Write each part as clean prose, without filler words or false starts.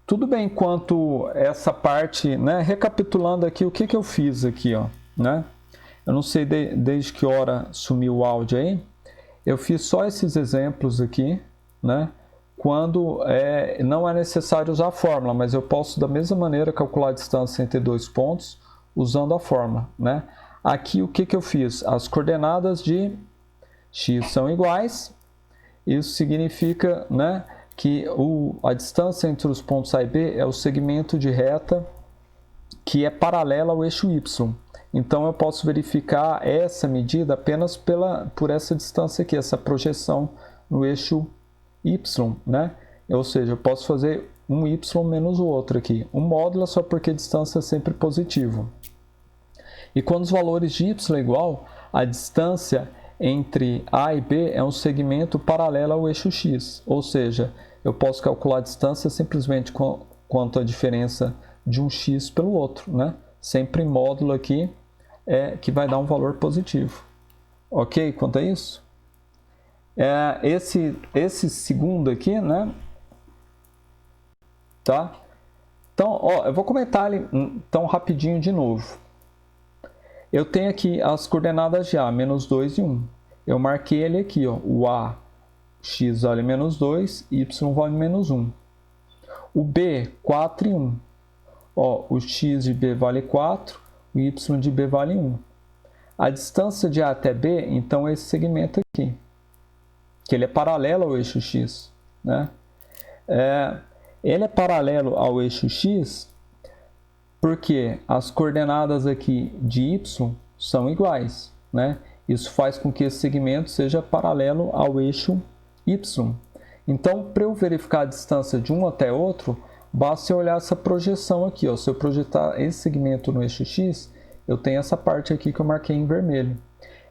Tudo bem quanto essa parte, né? Recapitulando aqui, o que eu fiz aqui, ó, né? Eu não sei desde que hora sumiu o áudio aí. Eu fiz só esses exemplos aqui, né? Quando não é necessário usar a fórmula, mas eu posso da mesma maneira calcular a distância entre dois pontos usando a fórmula, né? Aqui o que eu fiz? As coordenadas de x são iguais. Isso significa, né, que a distância entre os pontos A e B é o segmento de reta que é paralela ao eixo y. Então eu posso verificar essa medida apenas por essa distância aqui, essa projeção no eixo y, né? Ou seja, eu posso fazer um y menos o outro aqui. Um módulo é só porque a distância é sempre positiva. E quando os valores de y é igual, a distância entre A e B é um segmento paralelo ao eixo x. Ou seja, eu posso calcular a distância simplesmente quanto a diferença de um x pelo outro, né? Sempre módulo aqui que vai dar um valor positivo. Ok? Quanto a isso? Esse segundo aqui, né? Tá? Então, ó, eu vou comentar ele então rapidinho de novo. Eu tenho aqui as coordenadas de A, menos 2 e 1. Eu marquei ele aqui, ó, o A, x vale menos 2, y vale menos 1. O B, 4 e 1. Ó, o x de B vale 4, o y de B vale 1. A distância de A até B, então, é esse segmento aqui, que ele é paralelo ao eixo x, né? Ele é paralelo ao eixo x porque as coordenadas aqui de y são iguais, né? Isso faz com que esse segmento seja paralelo ao eixo y. Então, para eu verificar a distância de um até outro, basta eu olhar essa projeção aqui, ó. Se eu projetar esse segmento no eixo x, eu tenho essa parte aqui que eu marquei em vermelho.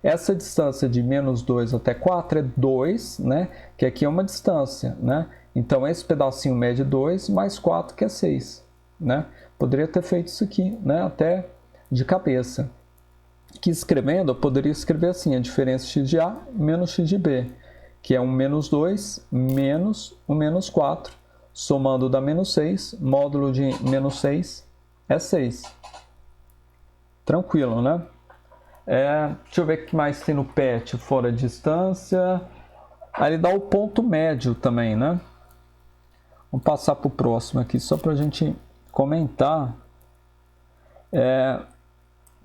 Essa distância de menos 2 até 4 é 2, né? Que aqui é uma distância, né? Então, esse pedacinho mede 2 mais 4, que é 6, né? Poderia ter feito isso aqui, né? Até de cabeça. Que escrevendo, eu poderia escrever assim, a diferença x de A menos x de B, que é um menos 2 menos um menos 4, somando dá menos 6, módulo de menos 6 é 6. Tranquilo, né? Deixa eu ver o que mais tem no PET, fora a distância. Aí ele dá o ponto médio também, né? Vamos passar para o próximo aqui, só para a gente comentar.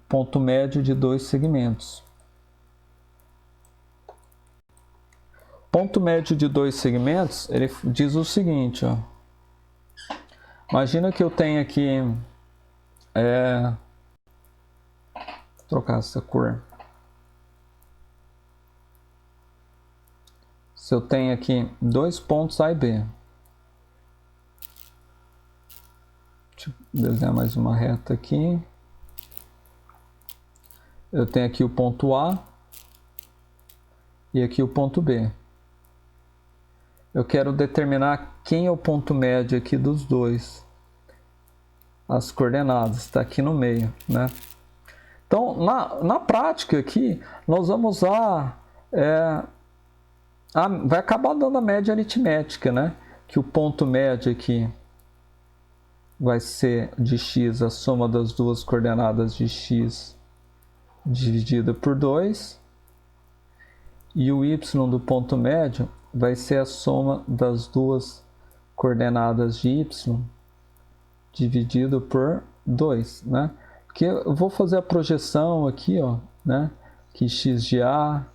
Ponto médio de dois segmentos. Ponto médio de dois segmentos, ele diz o seguinte, ó. Imagina que eu tenho aqui, vou trocar essa cor. Se eu tenho aqui dois pontos A e B. Deixa eu desenhar mais uma reta aqui. Eu tenho aqui o ponto A e aqui o ponto B. Eu quero determinar quem é o ponto médio aqui dos dois. As coordenadas, está aqui no meio, né? Então, na prática aqui, nós vamos usar... vai acabar dando a média aritmética, né? Que o ponto médio aqui vai ser de x a soma das duas coordenadas de x dividida por 2. E o y do ponto médio vai ser a soma das duas coordenadas de y dividido por 2, né? Porque eu vou fazer a projeção aqui, ó, né? Aqui x de A,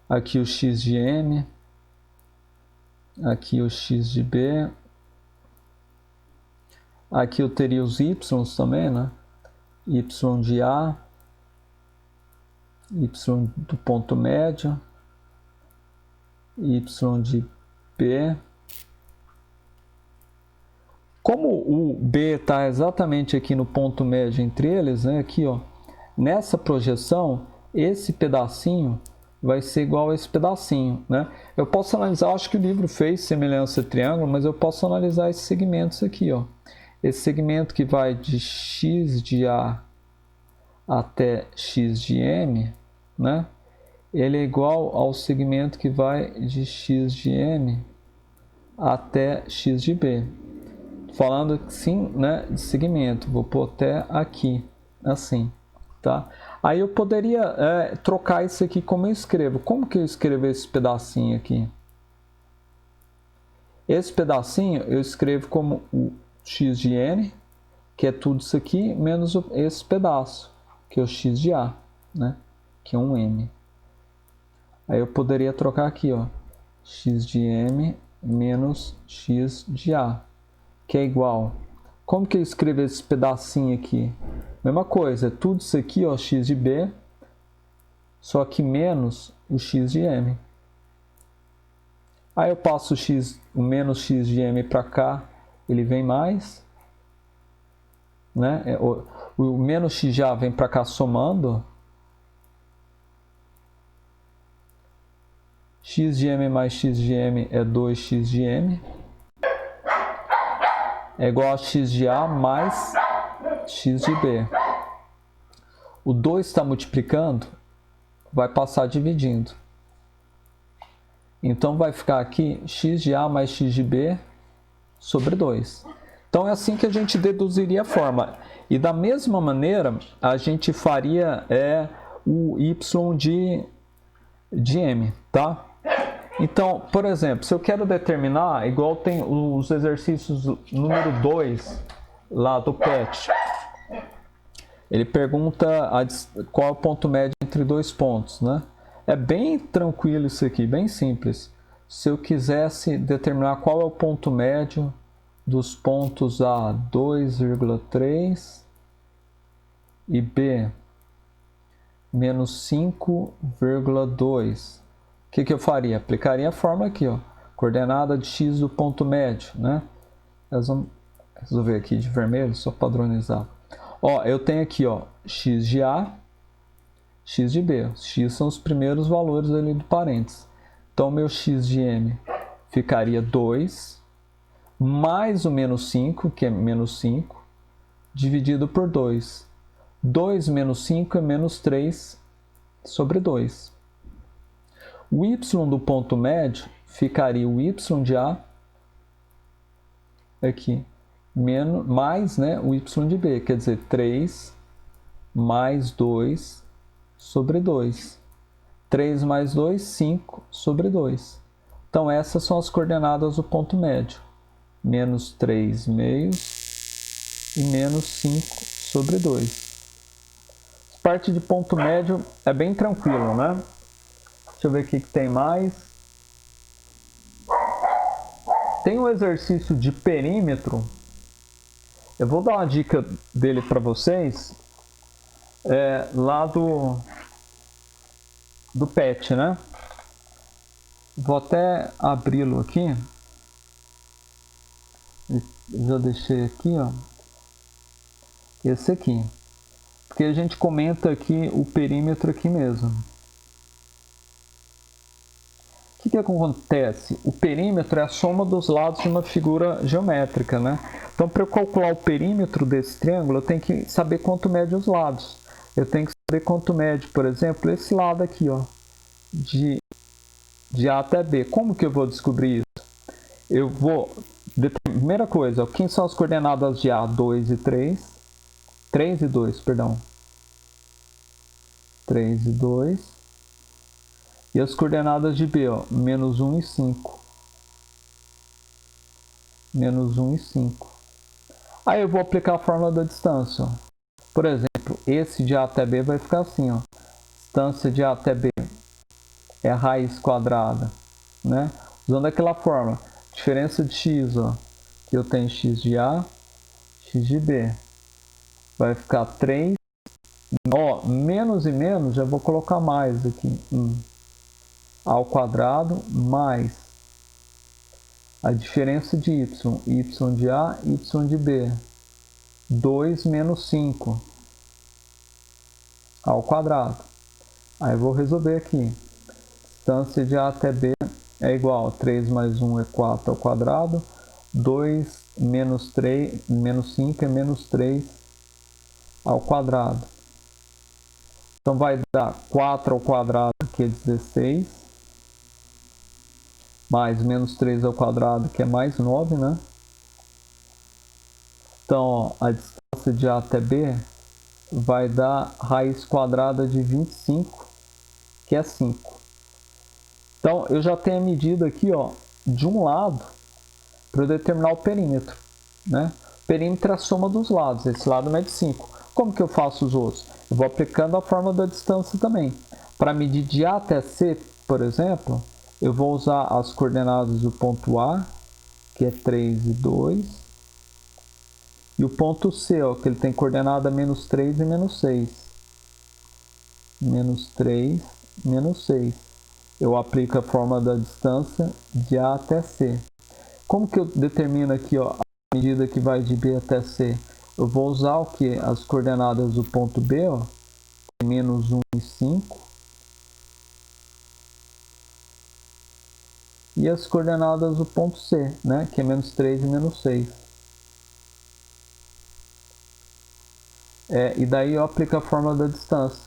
aqui o x de M, aqui o x de B, aqui eu teria os y também, né? Y de A, y do ponto médio, y de B. Como o B está exatamente aqui no ponto médio entre eles, né? Aqui, ó, nessa projeção, esse pedacinho vai ser igual a esse pedacinho, né? Eu posso analisar, acho que o livro fez semelhança triângulo, mas eu posso analisar esses segmentos aqui, ó. Esse segmento que vai de x de A até x de M, né? Ele é igual ao segmento que vai de x de M até x de b. Falando sim, né, de segmento, vou pôr até aqui, assim, tá? Aí eu poderia trocar isso aqui como eu escrevo. Como que eu escrevo esse pedacinho aqui? Esse pedacinho eu escrevo como o x de n, que é tudo isso aqui, menos esse pedaço, que é o x de a, né? Que é um m. Aí eu poderia trocar aqui, ó, x de m menos x de a, que é igual. Como que eu escrevo esse pedacinho aqui? Mesma coisa, é tudo isso aqui, ó, x de b, só que menos o x de m. Aí eu passo o menos x de m para cá, ele vem mais, né? O menos x de a vem para cá somando. X de m mais x de m é 2x de m. É igual a x de a mais x de b. O 2 está multiplicando, vai passar dividindo. Então vai ficar aqui x de a mais x de b sobre 2. Então é assim que a gente deduziria a forma. E da mesma maneira, a gente faria o y de m, tá? Então, por exemplo, se eu quero determinar, igual tem os exercícios número 2 lá do PET, ele pergunta qual é o ponto médio entre dois pontos, né? É bem tranquilo isso aqui, bem simples. Se eu quisesse determinar qual é o ponto médio dos pontos A 2,3 e B menos 5,2, o que eu faria? Aplicaria a forma aqui, ó, coordenada de x do ponto médio, né? Nós vamos resolver aqui de vermelho, só padronizar. Ó, eu tenho aqui, ó, x de A, x de B. X são os primeiros valores ali do parênteses. Então, meu x de m ficaria 2, mais o menos 5, que é menos 5, dividido por 2. 2 menos 5 é menos 3 sobre 2. O y do ponto médio ficaria o y de A aqui, menos, mais, né, o y de B, quer dizer, 3 mais 2 sobre 2. 3 mais 2, 5 sobre 2. Então, essas são as coordenadas do ponto médio. Menos 3 meios e menos 5 sobre 2. Parte de ponto médio é bem tranquilo, né? Deixa eu ver o que tem mais. Tem um exercício de perímetro. Eu vou dar uma dica dele para vocês. Lá do PET, né? Vou até abri-lo aqui. Já deixei aqui, ó. Esse aqui. Porque a gente comenta aqui o perímetro aqui mesmo. O que acontece? O perímetro é a soma dos lados de uma figura geométrica, né? Então, para eu calcular o perímetro desse triângulo, eu tenho que saber quanto mede os lados. Eu tenho que saber quanto mede, por exemplo, esse lado aqui, ó, de A até B. Como que eu vou descobrir isso? Eu vou... Primeira coisa, quem são as coordenadas de A? 2 e 3. 3 e 2, perdão. 3 e 2. E as coordenadas de B, ó, menos 1 e 5. Menos 1 e 5. Aí eu vou aplicar a fórmula da distância, ó. Por exemplo, esse de A até B vai ficar assim, ó. Distância de A até B é a raiz quadrada, né? Usando aquela fórmula, diferença de x, ó, que eu tenho x de A, x de B, vai ficar 3, ó, menos e menos, já vou colocar mais aqui, ao quadrado, mais a diferença de y de A, y de B, 2 menos 5, ao quadrado. Aí eu vou resolver aqui. Distância de A até B é igual a 3 mais 1 é 4 ao quadrado, 2 menos 3, menos 5 é menos 3 ao quadrado. Então vai dar 4 ao quadrado, que é 16, mais menos 3 ao quadrado, que é mais 9, né? Então, ó, a distância de A até B vai dar raiz quadrada de 25, que é 5. Então, eu já tenho a medida aqui, ó, de um lado, para eu determinar o perímetro, né? O perímetro é a soma dos lados, esse lado mede 5. Como que eu faço os outros? Eu vou aplicando a fórmula da distância também. Para medir de A até C, por exemplo, eu vou usar as coordenadas do ponto A, que é 3 e 2, e o ponto C, ó, que ele tem coordenada menos 3 e menos 6. Menos 3, menos 6. Eu aplico a fórmula da distância de A até C. Como que eu determino aqui, ó, a medida que vai de B até C? Eu vou usar o que? As coordenadas do ponto B, ó, menos 1 e 5. E as coordenadas do ponto C, né, que é menos 3 e menos 6. E daí eu aplico a fórmula da distância.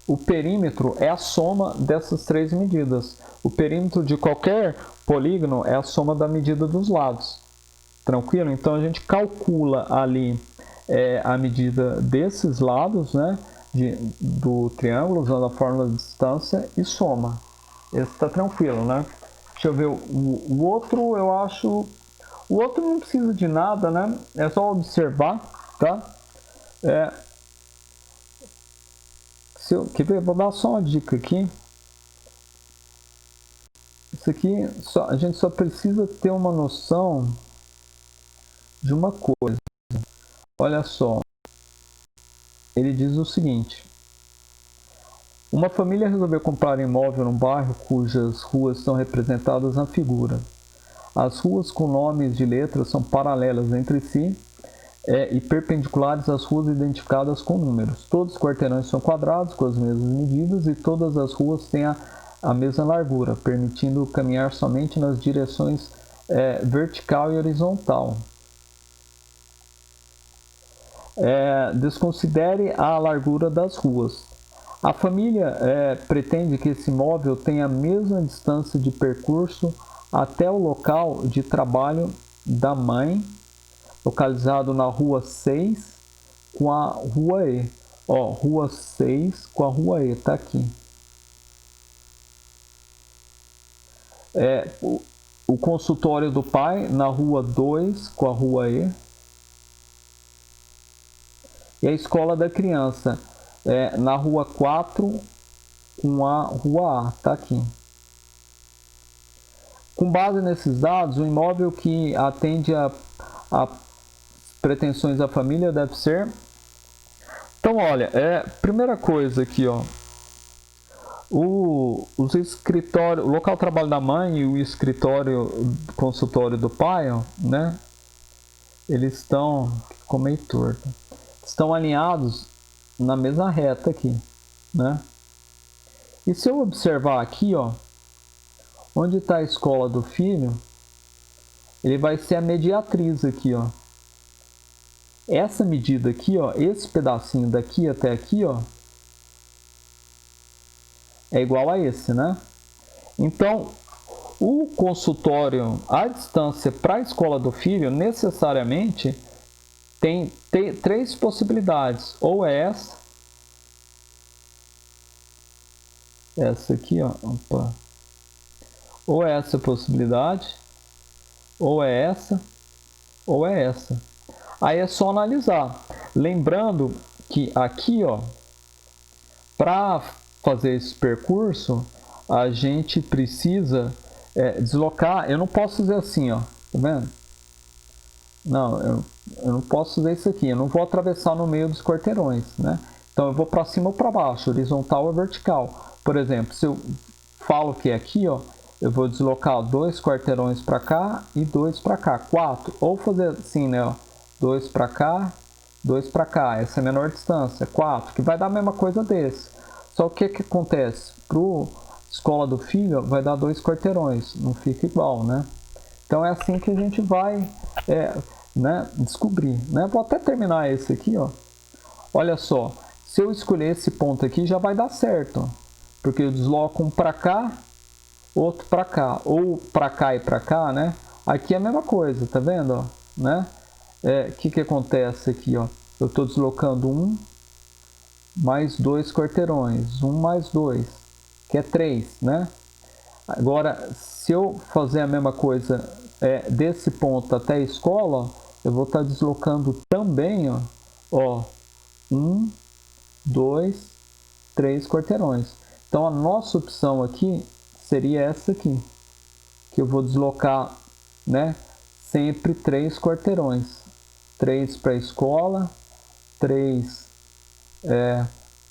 O perímetro é a soma dessas três medidas. O perímetro de qualquer polígono é a soma da medida dos lados. Tranquilo? Então a gente calcula ali a medida desses lados, né, do triângulo, usando a fórmula de distância e soma. Esse está tranquilo, né? Deixa eu ver o outro, eu acho... O outro não precisa de nada, né? É só observar, tá? Quer ver? Vou dar só uma dica aqui. Isso aqui, a gente só precisa ter uma noção de uma coisa. Olha só. Ele diz o seguinte. Uma família resolveu comprar um imóvel num bairro cujas ruas estão representadas na figura. As ruas com nomes de letras são paralelas entre si e perpendiculares às ruas identificadas com números. Todos os quarteirões são quadrados com as mesmas medidas e todas as ruas têm a mesma largura, permitindo caminhar somente nas direções vertical e horizontal. Desconsidere a largura das ruas. A família pretende que esse imóvel tenha a mesma distância de percurso até o local de trabalho da mãe, localizado na rua 6 com a rua E. Ó, rua 6 com a rua E, tá aqui. O consultório do pai na rua 2 com a rua E. E a escola da criança na rua 4 com a rua A, tá aqui. Com base nesses dados, o imóvel que atende a pretensões da família deve ser... Então, olha, primeira coisa aqui, ó, os escritórios, o local de trabalho da mãe e o consultório do pai, ó, né, eles estão, ficou meio torto, estão alinhados na mesma reta aqui, né? E se eu observar aqui, ó, onde está a escola do filho, ele vai ser a mediatriz aqui, ó. Essa medida aqui, ó, esse pedacinho daqui até aqui, ó, é igual a esse, né? Então, o consultório, a distância para a escola do filho, necessariamente, tem três possibilidades. Ou é essa aqui, ó, opa. Ou é essa possibilidade, ou é essa, ou é essa. Aí é só analisar. Lembrando que aqui, ó, para fazer esse percurso, a gente precisa deslocar. Eu não posso fazer assim, ó, tá vendo? Não, eu não posso fazer isso aqui. Eu não vou atravessar no meio dos quarteirões, né? Então eu vou para cima ou para baixo, horizontal ou vertical. Por exemplo, se eu falo que é aqui, ó, eu vou deslocar 2 quarteirões para cá e 2 para cá, 4. Ou fazer assim, né, ó, 2 para cá, 2 para cá. Essa é a menor distância, 4, que vai dar a mesma coisa desse. Só que o que acontece? Para a escola do filho vai dar 2 quarteirões, não fica igual, né? Então é assim que a gente vai né, descobrir, né? Vou até terminar esse aqui, ó. Olha só, se eu escolher esse ponto aqui já vai dar certo, porque eu desloco um para cá outro para cá, ou para cá e para cá, né? Aqui é a mesma coisa, tá vendo, ó, né? Que acontece aqui, ó? Eu estou deslocando 1 mais 2 quarteirões, 1 mais 2, que é 3, né? Agora, se eu fazer a mesma coisa desse ponto até a escola, eu vou estar deslocando também, ó, 1, 2, 3 quarteirões. Então, a nossa opção aqui seria essa aqui, que eu vou deslocar, né, sempre 3 quarteirões. 3 para a escola, 3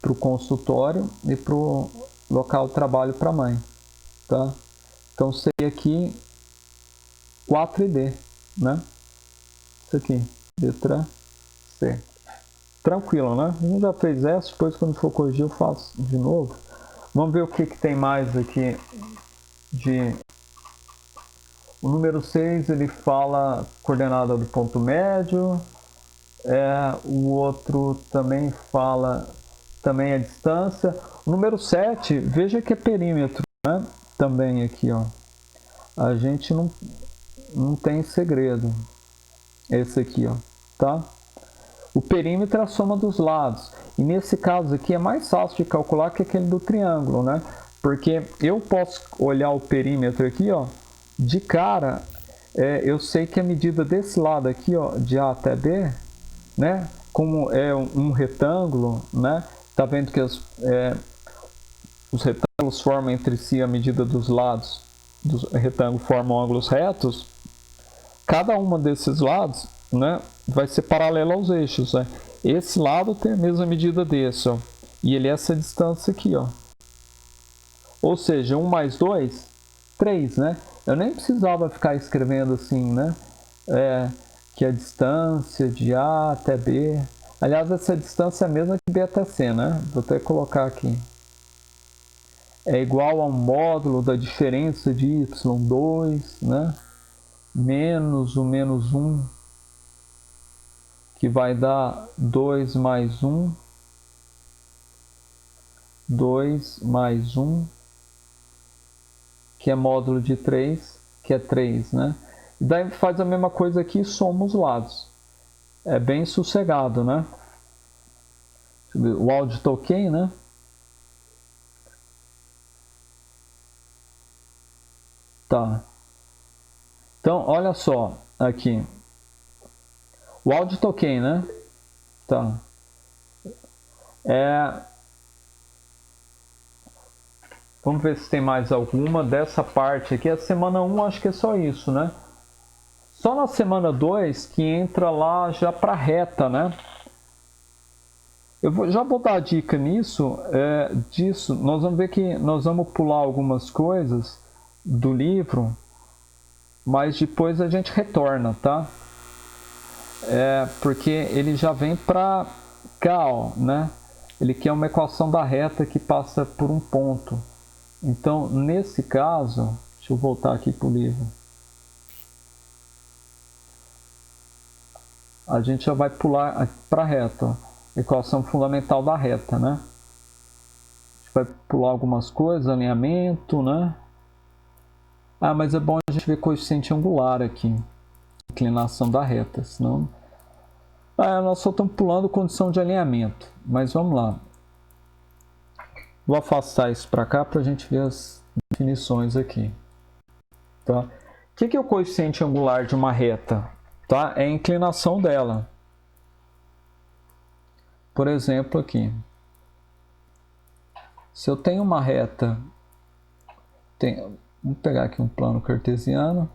para o consultório e para o local de trabalho para a mãe. Tá? Então, seria aqui 4 e D, né? Isso aqui, letra C. Tranquilo, né? A gente já fez essa, depois quando for corrigir eu faço de novo. Vamos ver o que tem mais aqui de... O número 6, ele fala coordenada do ponto médio. O outro também fala também a distância. O número 7, veja que é perímetro, né? Também aqui, ó. A gente não tem segredo. Esse aqui, ó, tá? O perímetro é a soma dos lados. E nesse caso aqui é mais fácil de calcular que aquele do triângulo, né? Porque eu posso olhar o perímetro aqui, ó, de cara, eu sei que a medida desse lado aqui, ó, de A até B, né? Como é um retângulo, né? Tá vendo que os retângulos formam entre si a medida dos lados dos retângulos formam ângulos retos. Cada uma desses lados, né, vai ser paralela aos eixos, né? Esse lado tem a mesma medida desse, ó, e ele é essa distância aqui, ó. Ou seja, 1 mais 2, 3, né? Eu nem precisava ficar escrevendo assim, né? Que a distância de A até B... Aliás, essa distância é a mesma que B até C, né? Vou até colocar aqui. É igual ao módulo da diferença de y2, né? Menos o menos 1, que vai dar 2 mais 1, 2 mais 1, que é módulo de 3, que é 3, né? E daí faz a mesma coisa aqui e soma os lados. É bem sossegado, né? O áudio tá ok, né? Tá. Então, olha só aqui. O áudio tá ok, né? Tá. Vamos ver se tem mais alguma dessa parte aqui. A semana 1 acho que é só isso, né? Só na semana 2 que entra lá já para reta, né? Já vou dar a dica disso. Nós vamos ver que nós vamos pular algumas coisas do livro, mas depois a gente retorna, tá? Porque ele já vem para cá, ó, né? Ele quer uma equação da reta que passa por um ponto. Então, nesse caso, deixa eu voltar aqui para o livro. A gente já vai pular para a reta, ó. Equação fundamental da reta, né? A gente vai pular algumas coisas, alinhamento, né? Ah, mas é bom a gente ver coeficiente angular aqui, inclinação da reta, senão... nós só estamos pulando condição de alinhamento, mas vamos lá. Vou afastar isso para cá para a gente ver as definições aqui. Tá? O que é o coeficiente angular de uma reta? Tá? É a inclinação dela. Por exemplo, aqui. Se eu tenho uma reta... Vamos pegar aqui um plano cartesiano.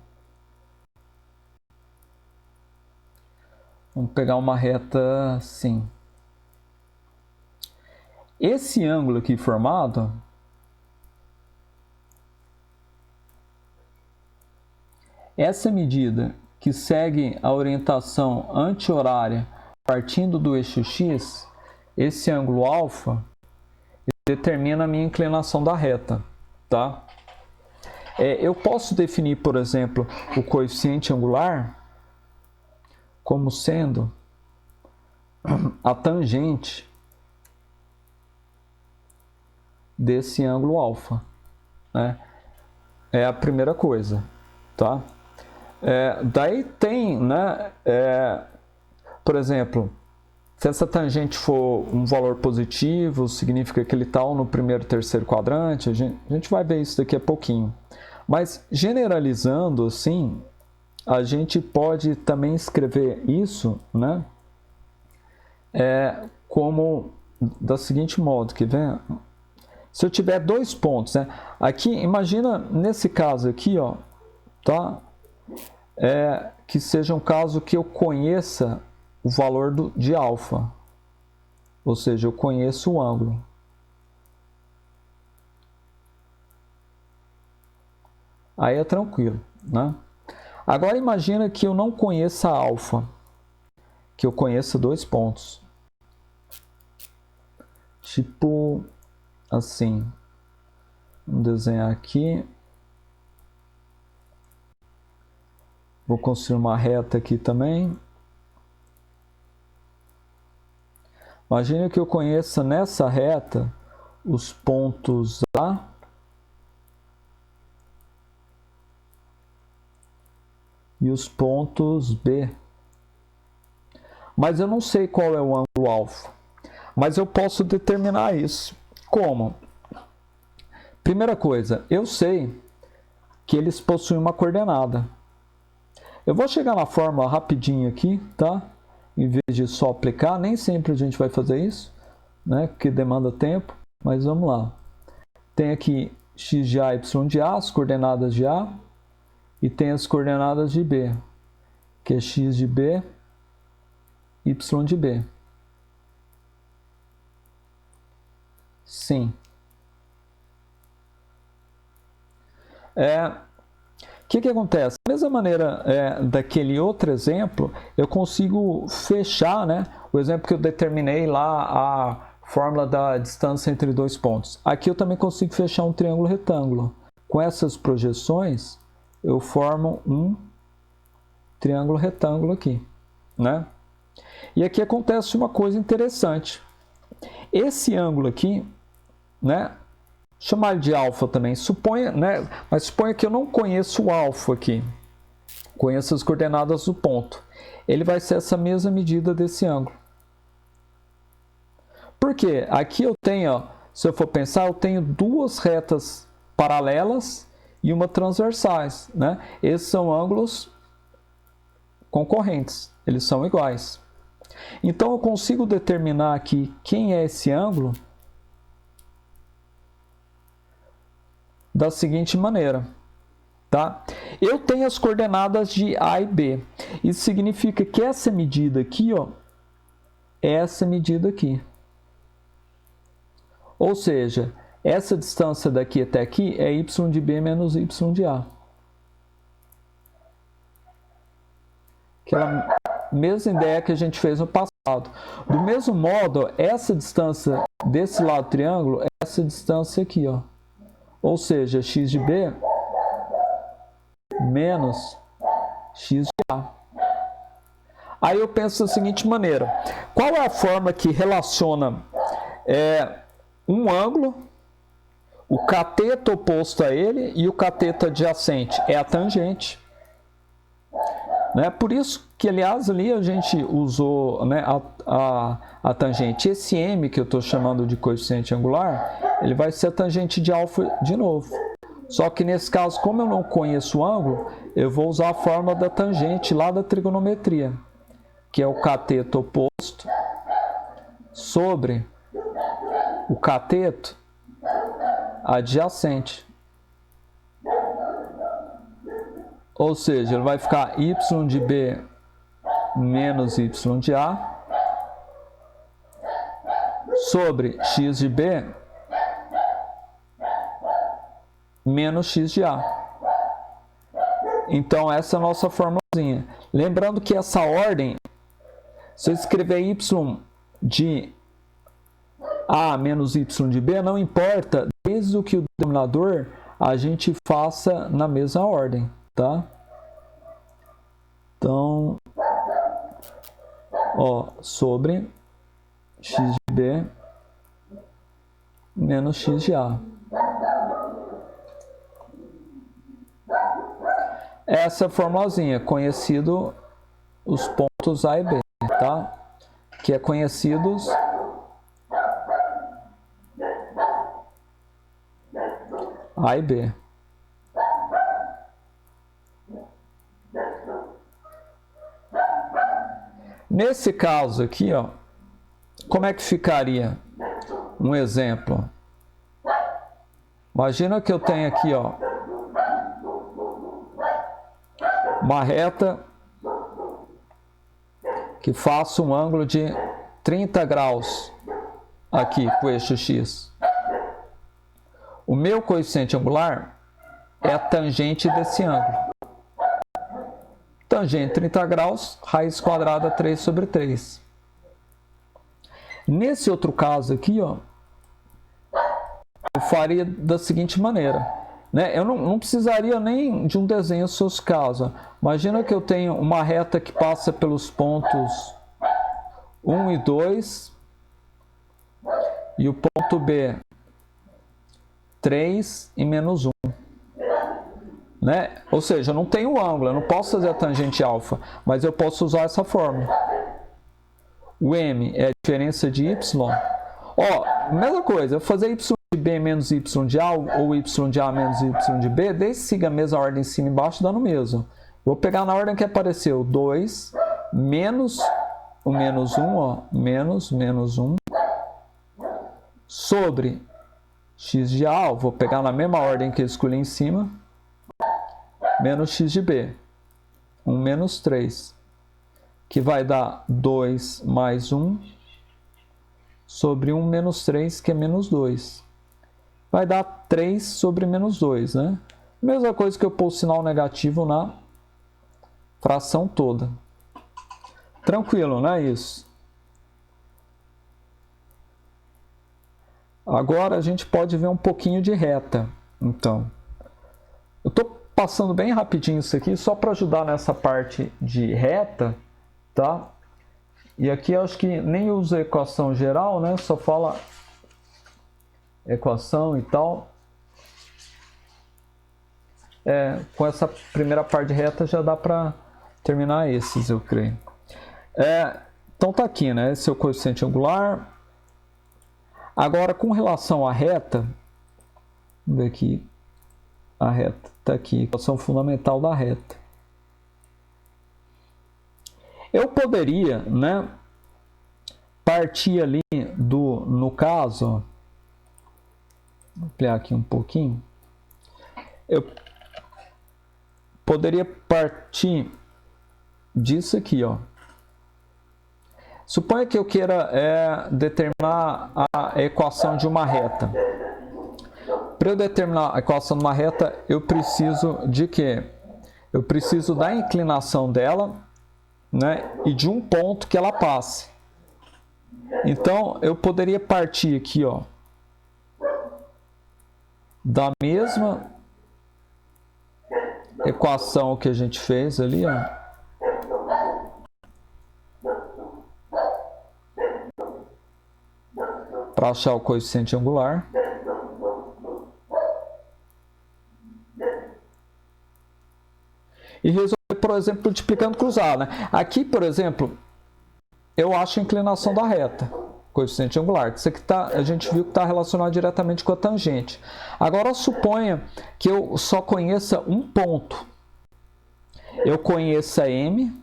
Vamos pegar uma reta assim. Esse ângulo aqui formado... Essa medida que segue a orientação anti-horária partindo do eixo x, esse ângulo alfa, determina a minha inclinação da reta, tá? Eu posso definir, por exemplo, o coeficiente angular como sendo a tangente desse ângulo alfa, né? é a primeira coisa, tá? Daí tem, né, por exemplo, se essa tangente for um valor positivo, significa que ele está no primeiro e terceiro quadrante, a gente vai ver isso daqui a pouquinho. Mas, generalizando assim, a gente pode também escrever isso, né, como da seguinte modo, que vem, se eu tiver dois pontos, né, aqui, imagina nesse caso aqui, ó, tá, que seja um caso que eu conheça o valor de alfa, ou seja, eu conheço o ângulo. Aí é tranquilo, né? Agora imagina que eu não conheça alfa, que eu conheça dois pontos. Tipo assim, vamos desenhar aqui. Vou construir uma reta aqui também. Imagina que eu conheça nessa reta os pontos A e os pontos B. Mas eu não sei qual é o ângulo alfa. Mas eu posso determinar isso. Como? Primeira coisa, eu sei que eles possuem uma coordenada. Eu vou chegar na fórmula rapidinho aqui, tá? Em vez de só aplicar, nem sempre a gente vai fazer isso, né? Porque demanda tempo, mas vamos lá. Tem aqui x de A, y de A, as coordenadas de A, e tem as coordenadas de B, que é x de B, y de B. Sim. O que acontece? Da mesma maneira daquele outro exemplo, eu consigo fechar, né, o exemplo que eu determinei lá, a fórmula da distância entre dois pontos. Aqui eu também consigo fechar um triângulo retângulo. Com essas projeções, eu formo um triângulo retângulo aqui, né? E aqui acontece uma coisa interessante. Esse ângulo aqui, né, chamar ele de alfa também, suponha, né, mas suponha que eu não conheço o alfa aqui, conheço as coordenadas do ponto. Ele vai ser essa mesma medida desse ângulo. Por quê? Aqui eu tenho, ó, se eu for pensar, eu tenho duas retas paralelas e uma transversais, né? Esses são ângulos concorrentes, eles são iguais. Então eu consigo determinar aqui quem é esse ângulo da seguinte maneira, tá? Eu tenho as coordenadas de A e B. Isso significa que essa medida aqui, ó, é essa medida aqui. Ou seja, essa distância daqui até aqui é y de B menos y de A. Aquela mesma ideia que a gente fez no passado. Do mesmo modo, essa distância desse lado do triângulo é essa distância aqui, ó. Ou seja, x de B menos x de A. Aí eu penso da seguinte maneira. Qual é a forma que relaciona um ângulo, o cateto oposto a ele e o cateto adjacente? É a tangente. Né? Por isso que, aliás, ali a gente usou, né, a tangente. Esse m que eu estou chamando de coeficiente angular, ele vai ser a tangente de alfa de novo. Só que nesse caso, como eu não conheço o ângulo, eu vou usar a fórmula da tangente lá da trigonometria, que é o cateto oposto sobre o cateto adjacente. Ou seja, ele vai ficar y de B menos y de A sobre x de B menos x de A. Então, essa é a nossa formulazinha. Lembrando que essa ordem, se eu escrever y de A menos y de B, não importa, desde que o denominador a gente faça na mesma ordem, tá? Então, ó, sobre x de B menos x de A. essa formulazinha, conhecido os pontos A e B, tá? Que é conhecidos A e B. Nesse caso aqui, ó, como é que ficaria? Um exemplo. Imagina que eu tenho aqui, ó, uma reta que faça um ângulo de 30 graus aqui com o eixo X. O meu coeficiente angular é a tangente desse ângulo. Tangente 30 graus, raiz quadrada 3 sobre 3. Nesse outro caso aqui, ó, eu faria da seguinte maneira, né? Eu não precisaria nem de um desenho se fosse caso. Imagina que eu tenho uma reta que passa pelos pontos 1 e 2 e o ponto B 3 e menos 1. Né? Ou seja, eu não tenho ângulo, eu não posso fazer a tangente alfa, mas eu posso usar essa fórmula. O M é a diferença de Y. Ó, mesma coisa, eu fazer Y de B menos Y de A ou Y de A menos Y de B, desde que siga a mesma ordem em cima e embaixo, dá no mesmo. Vou pegar na ordem que apareceu 2 menos o menos 1, ó, menos 1 sobre x de A, vou pegar na mesma ordem que eu escolhi em cima, menos x de B, 1 menos 3, que vai dar 2 mais 1 sobre 1 menos 3, que é menos 2. Vai dar 3 sobre menos 2, né? Mesma coisa que eu pôr o sinal negativo na fração toda. Tranquilo, não é isso? Agora a gente pode ver um pouquinho de reta. Então, eu estou passando bem rapidinho isso aqui, só para ajudar nessa parte de reta, tá? E aqui eu acho que nem usa a equação geral, né? Só fala equação e tal. Com essa primeira parte de reta já dá para terminar esses, eu creio. Então tá aqui, né? Esse é o coeficiente angular. Agora, com relação à reta, vamos ver aqui, a reta está aqui, a equação fundamental da reta. Eu poderia, né, partir ali no caso, vou ampliar aqui um pouquinho, eu poderia partir disso aqui, ó. Suponha que eu queira determinar a equação de uma reta. Para eu determinar a equação de uma reta, eu preciso de quê? Eu preciso da inclinação dela, né, e de um ponto que ela passe. Então, eu poderia partir aqui, ó, da mesma equação que a gente fez ali, ó. Para achar o coeficiente angular. E resolver, por exemplo, multiplicando cruzado, né? Aqui, por exemplo, eu acho a inclinação da reta, coeficiente angular. Isso aqui a gente viu que está relacionado diretamente com a tangente. Agora, suponha que eu só conheça um ponto. Eu conheça M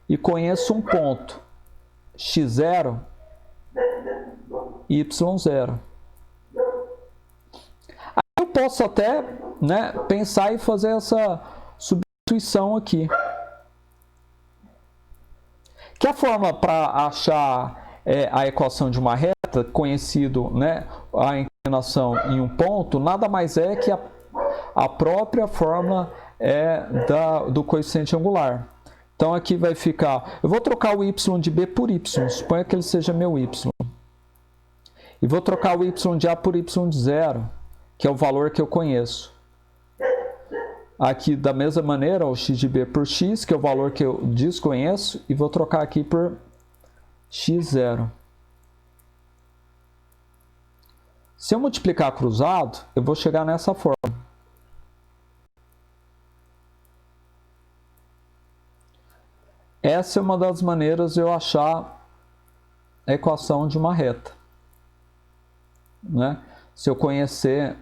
e conheço um ponto, x0, y0. Aí eu posso até, né, pensar em fazer essa substituição aqui. Que a forma para achar a equação de uma reta, conhecido, né, a inclinação em um ponto, nada mais é que a própria fórmula do coeficiente angular. Então aqui vai ficar, eu vou trocar o y de B por y, suponha que ele seja meu y. E vou trocar o y de A por y de 0, que é o valor que eu conheço. Aqui da mesma maneira, o x de B por x, que é o valor que eu desconheço, e vou trocar aqui por x0. Se eu multiplicar cruzado, eu vou chegar nessa forma. essa é uma das maneiras de eu achar a equação de uma reta, né? Se eu conhecer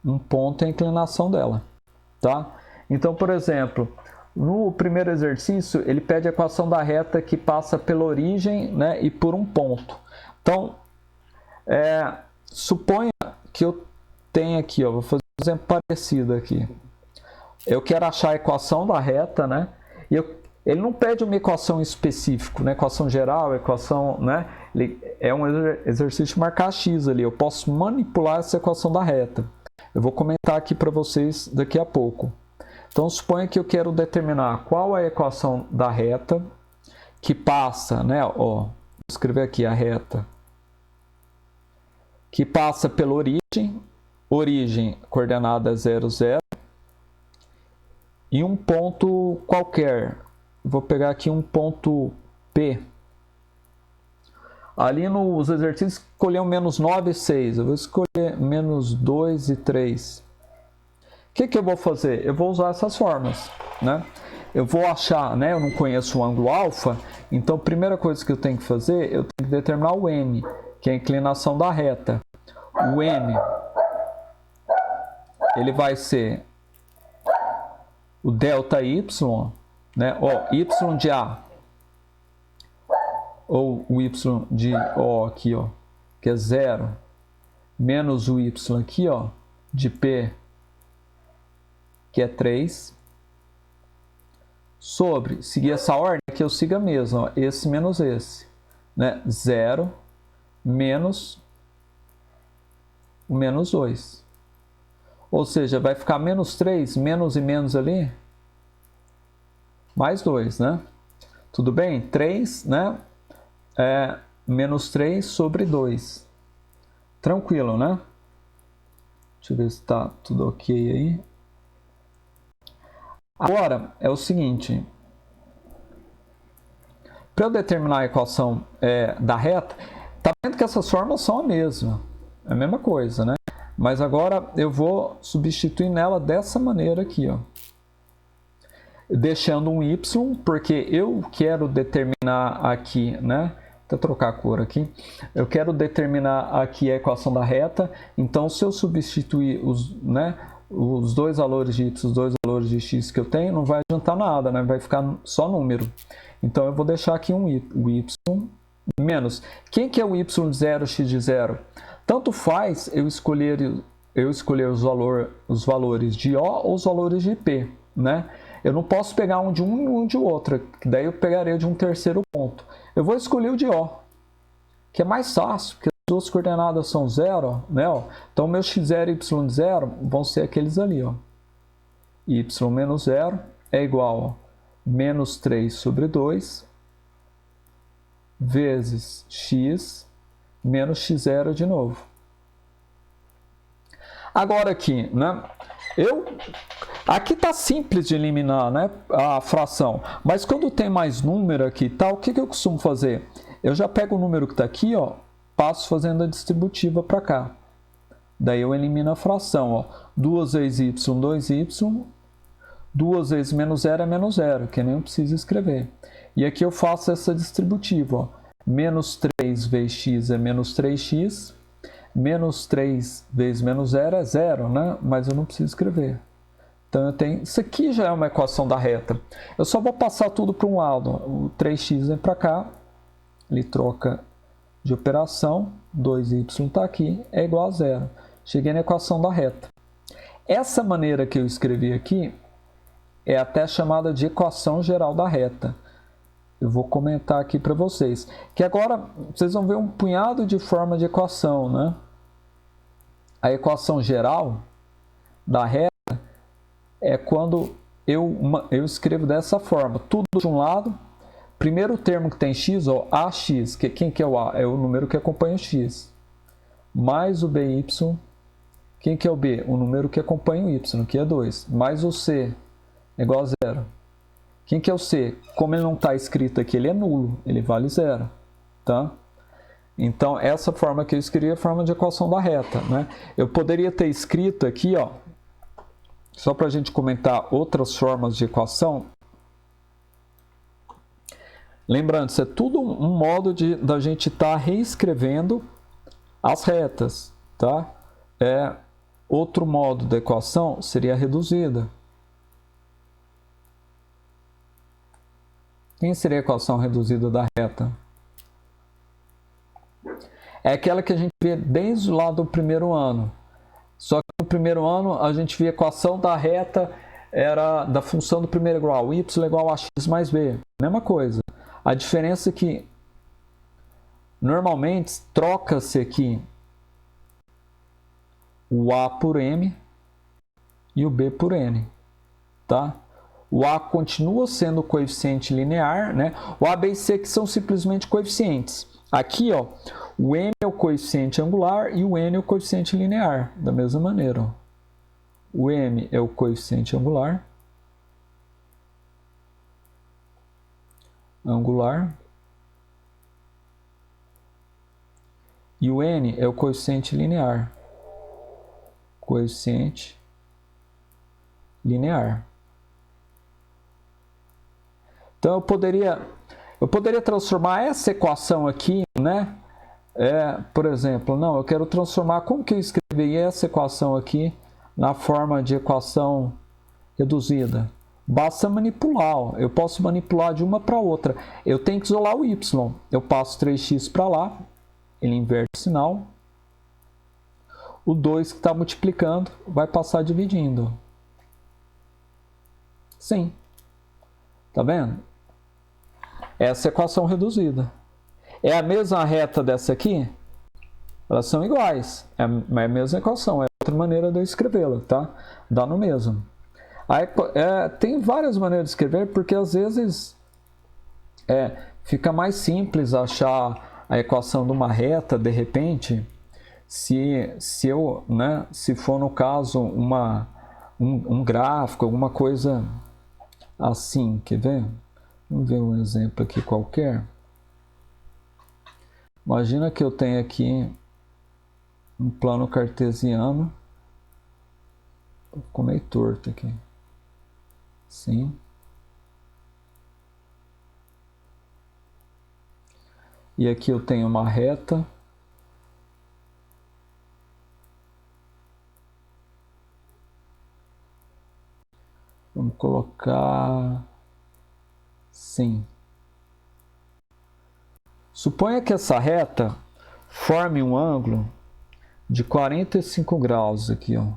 um ponto e a inclinação dela, tá? Então, por exemplo, no primeiro exercício, ele pede a equação da reta que passa pela origem, né, e por um ponto. Então, suponha que eu tenha aqui, ó, vou fazer um exemplo parecido aqui. Eu quero achar a equação da reta, né? E ele não pede uma equação específica, né? Equação geral, equação, né? É um exercício de marcar x ali. Eu posso manipular essa equação da reta. Eu vou comentar aqui para vocês daqui a pouco. Então, suponha que eu quero determinar qual é a equação da reta que passa, né? Ó, vou escrever aqui a reta que passa pela origem coordenada 0, 0, e um ponto qualquer. Vou pegar aqui um ponto P. Ali nos exercícios, escolher um menos 9 e 6. Eu vou escolher menos 2 e 3. O que eu vou fazer? Eu vou usar essas formas, né? Eu vou achar, né? Eu não conheço o ângulo alfa, então a primeira coisa que eu tenho que fazer, eu tenho que determinar o m, que é a inclinação da reta. O m, ele vai ser o delta y, né? Ó, y de A, ou o y de O aqui, ó, que é 0, menos o y aqui, ó, de P, que é 3, sobre, seguir essa ordem, que eu siga mesmo, ó, esse menos esse, né? 0 menos o menos 2. Ou seja, vai ficar menos 3, menos e menos ali, mais 2, né? Tudo bem? 3, né? Menos 3 sobre 2. Tranquilo, né? Deixa eu ver se está tudo ok aí. Agora, é o seguinte. Para eu determinar a equação da reta, tá vendo que essas formas são a mesma. É a mesma coisa, né? Mas agora eu vou substituir nela dessa maneira aqui, ó. Deixando um y, porque eu quero determinar aqui, né? Vou trocar a cor aqui. Eu quero determinar aqui a equação da reta. Então, se eu substituir os dois valores de y, os dois valores de x que eu tenho, não vai adiantar nada, né? Vai ficar só número. Então, eu vou deixar aqui o y menos. Quem que é o y de 0, x de 0? Tanto faz eu escolher os valores de O ou os valores de P, né? Eu não posso pegar um de um e um de outro, que daí eu pegaria de um terceiro ponto. Eu vou escolher o de O, que é mais fácil, porque as duas coordenadas são 0, né? Então, meu x0 e y de 0 vão ser aqueles ali, ó. Y menos 0 é igual a menos 3 sobre 2 vezes x menos x0 de novo. Agora aqui, né? Aqui está simples de eliminar, né, a fração, mas quando tem mais número aqui, tá, o que eu costumo fazer? Eu já pego o número que está aqui, ó, passo fazendo a distributiva para cá. Daí eu elimino a fração, ó, 2 vezes y, 2y, 2 vezes menos 0 é menos 0, que nem eu preciso escrever. E aqui eu faço essa distributiva, ó, menos 3 vezes x é menos 3x, menos 3 vezes menos 0 é 0, né? Mas eu não preciso escrever. Então, eu tenho... Isso aqui já é uma equação da reta. Eu só vou passar tudo para um lado. O 3x vem para cá, ele troca de operação, 2y está aqui, é igual a 0. Cheguei na equação da reta. Essa maneira que eu escrevi aqui é até chamada de equação geral da reta. Eu vou comentar aqui para vocês. Que agora vocês vão ver um punhado de forma de equação, né? A equação geral da reta é quando eu escrevo dessa forma. Tudo de um lado. Primeiro termo que tem x, ó, ax. Quem que é o a? É o número que acompanha o x. Mais o by. Quem que é o b? O número que acompanha o y, que é 2. Mais o c, é igual a 0. Quem que é o c? Como ele não está escrito aqui, ele é nulo. Ele vale 0. Tá? Então, essa forma que eu escrevi é a forma de equação da reta, né? Eu poderia ter escrito aqui, ó, só para a gente comentar outras formas de equação. Lembrando, isso é tudo um modo da gente estar reescrevendo as retas, tá? Outro modo da equação seria a reduzida. Quem seria a equação reduzida da reta? É aquela que a gente vê desde lá do primeiro ano. Só que no primeiro ano a gente via a equação da reta era da função do primeiro grau, y igual a x mais b. Mesma coisa. A diferença é que normalmente troca-se aqui o a por m e o b por n, tá? O a continua sendo coeficiente linear, né? O a, b e c que são simplesmente coeficientes. Aqui, ó, o m é o coeficiente angular e o n é o coeficiente linear, da mesma maneira. Ó. O m é o coeficiente angular, e o n é o coeficiente linear, Então eu poderia transformar essa equação aqui, né? Por exemplo, não, eu quero transformar, como que eu escrevi essa equação aqui na forma de equação reduzida? Basta manipular, ó. Eu posso manipular de uma para outra. Eu tenho que isolar o y. Eu passo 3x para lá, ele inverte o sinal. O 2 que está multiplicando vai passar dividindo. Sim. Tá vendo? Essa é a equação reduzida. É a mesma reta dessa aqui? Elas são iguais. É a mesma equação. É outra maneira de eu escrevê-la, tá? Dá no mesmo. Aí, tem várias maneiras de escrever, porque às vezes fica mais simples achar a equação de uma reta, de repente, se for no caso um gráfico, alguma coisa assim, quer ver? Vamos ver um exemplo aqui qualquer. Imagina que eu tenho aqui um plano cartesiano. Ficou meio torto aqui. Sim. E aqui eu tenho uma reta. Vamos colocar... Sim. Suponha que essa reta forme um ângulo de 45 graus aqui, ó.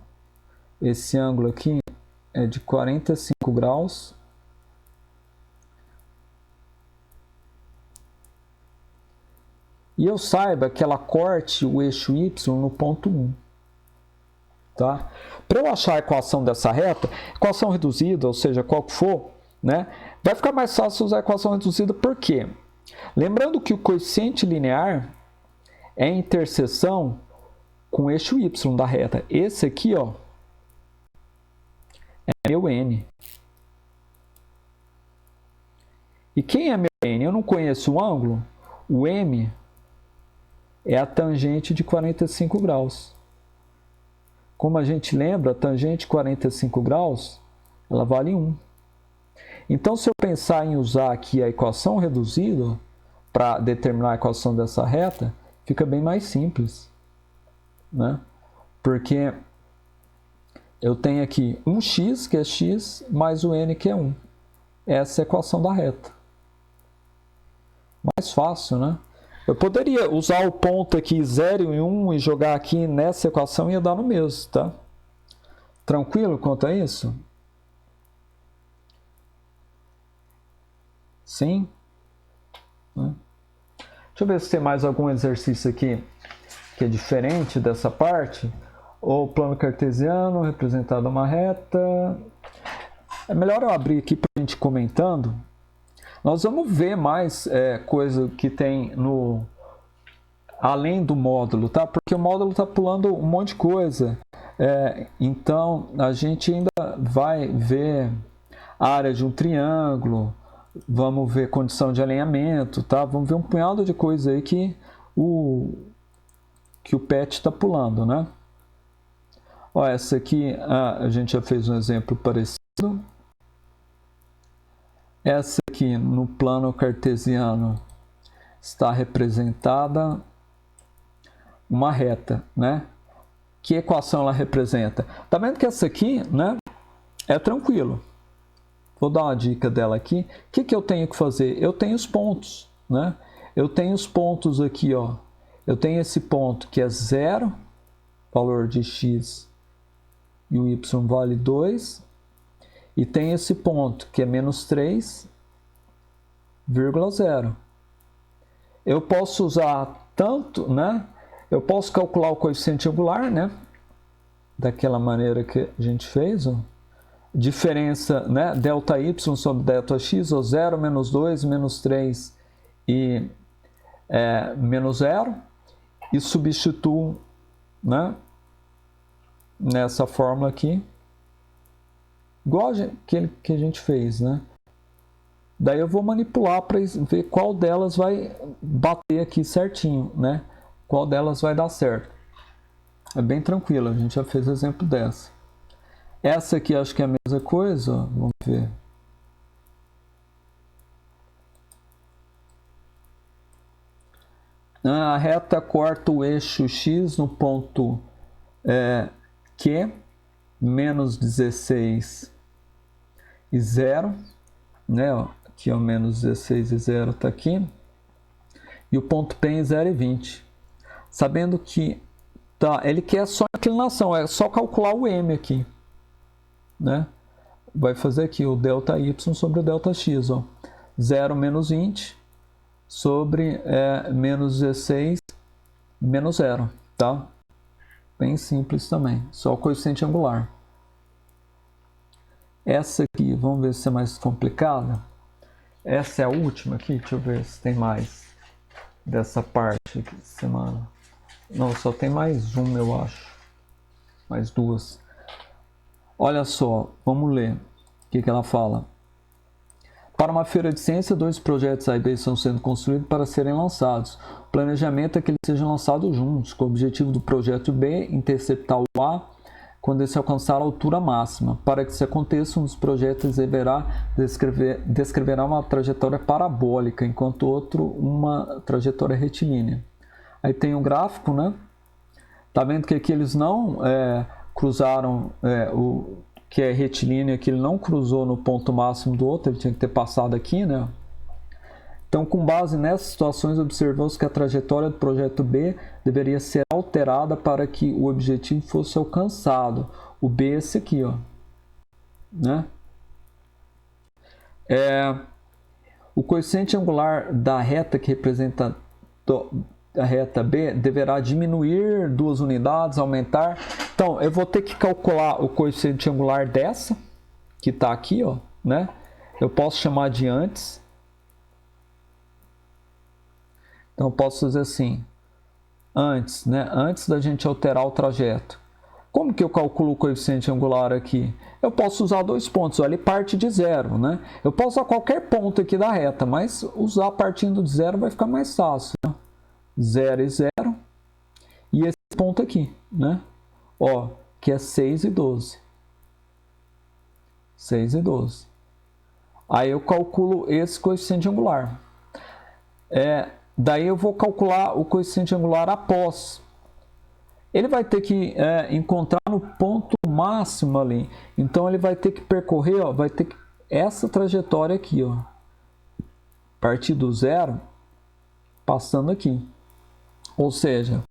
Esse ângulo aqui é de 45 graus. E eu saiba que ela corte o eixo y no ponto 1. Tá? Para eu achar a equação dessa reta, equação reduzida, ou seja, qual que for, né, vai ficar mais fácil usar a equação reduzida, por quê? Lembrando que o coeficiente linear é a interseção com o eixo y da reta. Esse aqui, ó, é meu n. E quem é meu n? Eu não conheço o ângulo. O m é a tangente de 45 graus. Como a gente lembra, a tangente de 45 graus, ela vale 1. Então, se eu pensar em usar aqui a equação reduzida para determinar a equação dessa reta, fica bem mais simples, né? Porque eu tenho aqui um x, que é x, mais o n, que é 1. Essa é a equação da reta. Mais fácil, né? Eu poderia usar o ponto aqui 0 e 1 e jogar aqui nessa equação e ia dar no mesmo, tá? Tranquilo quanto a isso? Sim? Deixa eu ver se tem mais algum exercício aqui que é diferente dessa parte. O plano cartesiano representado uma reta. É melhor eu abrir aqui para a gente comentando. Nós vamos ver mais coisa que tem além do módulo, tá? Porque o módulo está pulando um monte de coisa. Então, a gente ainda vai ver a área de um triângulo, vamos ver condição de alinhamento, tá? Vamos ver um punhado de coisa aí que o PET está pulando, né? Ó, essa aqui, a gente já fez um exemplo parecido. Essa aqui aqui no plano cartesiano está representada uma reta, né? Que equação ela representa? Tá vendo que essa aqui, né, é tranquilo. Vou dar uma dica dela aqui. O que eu tenho que fazer? Eu tenho os pontos, né? Eu tenho os pontos aqui, ó. Eu tenho esse ponto que é 0, valor de x e o y vale 2. E tem esse ponto que é menos 3,0. Eu posso usar tanto, né? Eu posso calcular o coeficiente angular, né? Daquela maneira que a gente fez, ó. Diferença, né? Delta y sobre delta x, ó, 0, menos 2, menos 3 e menos 0. E substituo, né? Nessa fórmula aqui. Igual que a gente fez, né? Daí eu vou manipular para ver qual delas vai bater aqui certinho, né? Qual delas vai dar certo. É bem tranquilo, a gente já fez exemplo dessa. Essa aqui acho que é a mesma coisa, ó. Vamos ver. A reta corta o eixo x no ponto Q, menos 16 e 0, né? Ó, aqui, ó, menos 16 e 0 está aqui. E o ponto P em 0 e 20. Sabendo que ele quer só inclinação, é só calcular o m aqui, né? Vai fazer aqui o delta y sobre o delta x, ó. 0 menos 20 sobre menos 16 menos 0, tá? Bem simples também, só o coeficiente angular. Essa aqui, vamos ver se é mais complicada. Essa é a última aqui, deixa eu ver se tem mais dessa parte aqui, semana. Não, só tem mais uma, eu acho. Mais duas. Olha só, vamos ler o que ela fala. Para uma feira de ciência, 2 projetos A e B estão sendo construídos para serem lançados. O planejamento é que eles sejam lançados juntos, com o objetivo do projeto B interceptar o A quando esse alcançar a altura máxima. Para que isso aconteça, um dos projetos descreverá uma trajetória parabólica, enquanto o outro uma trajetória retilínea. Aí tem um gráfico, né? Tá vendo que aqui eles não cruzaram o que é retilíneo, que ele não cruzou no ponto máximo do outro, ele tinha que ter passado aqui, né? Então, com base nessas situações, observou-se que a trajetória do projeto B deveria ser alterada para que o objetivo fosse alcançado. O B é esse aqui, ó, né? O coeficiente angular da reta que representa a reta B deverá diminuir 2 unidades, aumentar. Então, eu vou ter que calcular o coeficiente angular dessa, que está aqui, ó, né? Eu posso chamar de antes. Então, eu posso fazer assim, antes, né? Antes da gente alterar o trajeto. Como que eu calculo o coeficiente angular aqui? Eu posso usar 2 pontos, ó, ele parte de 0, né? Eu posso usar qualquer ponto aqui da reta, mas usar partindo de 0 vai ficar mais fácil, né? 0 e 0, e esse ponto aqui, né? Ó, que é 6 e 12. 6 e 12. Aí eu calculo esse coeficiente angular. Daí eu vou calcular o coeficiente angular após. Ele vai ter que encontrar no ponto máximo ali. Então ele vai ter que percorrer, ó, vai ter que, essa trajetória aqui, ó, partir do 0, passando aqui. Ou seja,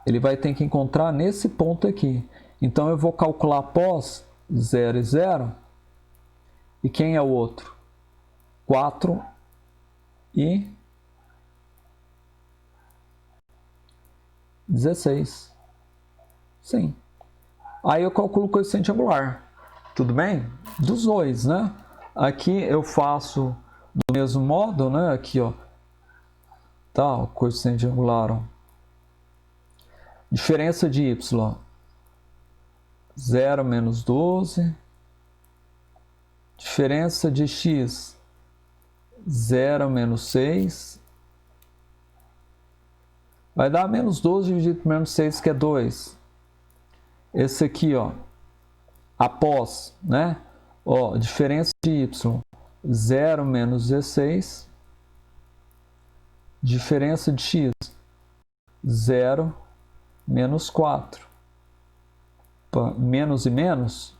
ele vai ter que encontrar nesse ponto aqui. Então, eu vou calcular após 0 e 0. E quem é o outro? 4 e 16. Sim. Aí eu calculo o coeficiente angular. Tudo bem? Dos dois, né? Aqui eu faço do mesmo modo, né? Aqui, ó. Tá, o coeficiente angular, ó. Diferença de y, 0 menos 12. Diferença de x, 0 menos 6. Vai dar menos 12 dividido por menos 6, que é 2. Esse aqui, ó, após, né? Ó, diferença de y, 0 menos 16. Diferença de x, 0 menos 4. Menos e menos,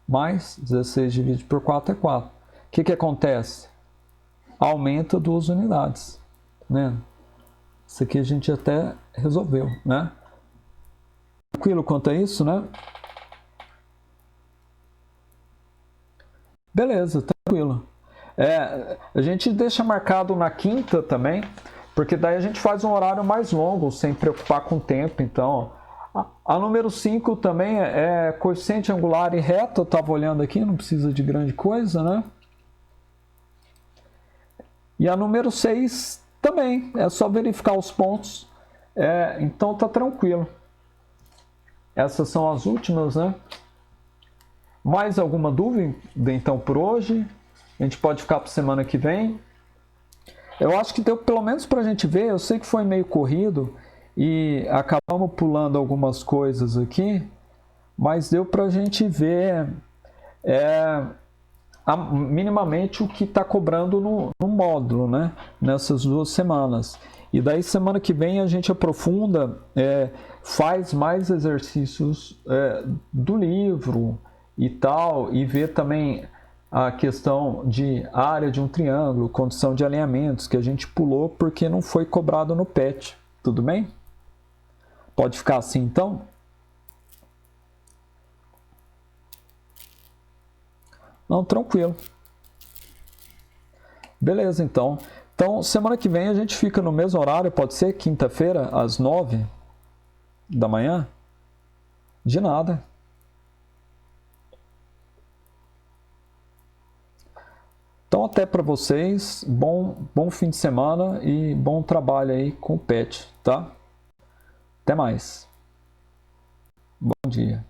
mais 16 dividido por 4 é 4. O que acontece? Aumenta 2 unidades. Né? Isso aqui a gente até resolveu, né? Tranquilo quanto a isso, né? Beleza, tranquilo. A gente deixa marcado na quinta também, porque daí a gente faz um horário mais longo, sem preocupar com o tempo. Então, a número 5 também é coeficiente angular e reto. Eu estava olhando aqui, não precisa de grande coisa, né? E a número 6 também, é só verificar os pontos. Então tá tranquilo. Essas são as últimas, né? Mais alguma dúvida, então, por hoje? A gente pode ficar para semana que vem. Eu acho que deu pelo menos para a gente ver. Eu sei que foi meio corrido e acabamos pulando algumas coisas aqui, mas deu para a gente ver minimamente o que está cobrando no módulo, né? Nessas 2 semanas. E daí semana que vem a gente aprofunda, faz mais exercícios do livro e tal, e vê também a questão de área de um triângulo, condição de alinhamentos, que a gente pulou porque não foi cobrado no PET. Tudo bem? Pode ficar assim então? Não, tranquilo. Beleza, então. Então, semana que vem a gente fica no mesmo horário, pode ser? Quinta-feira, às 9 da manhã? De nada. Então, até para vocês, bom fim de semana e bom trabalho aí com o PET, tá? Até mais. Bom dia.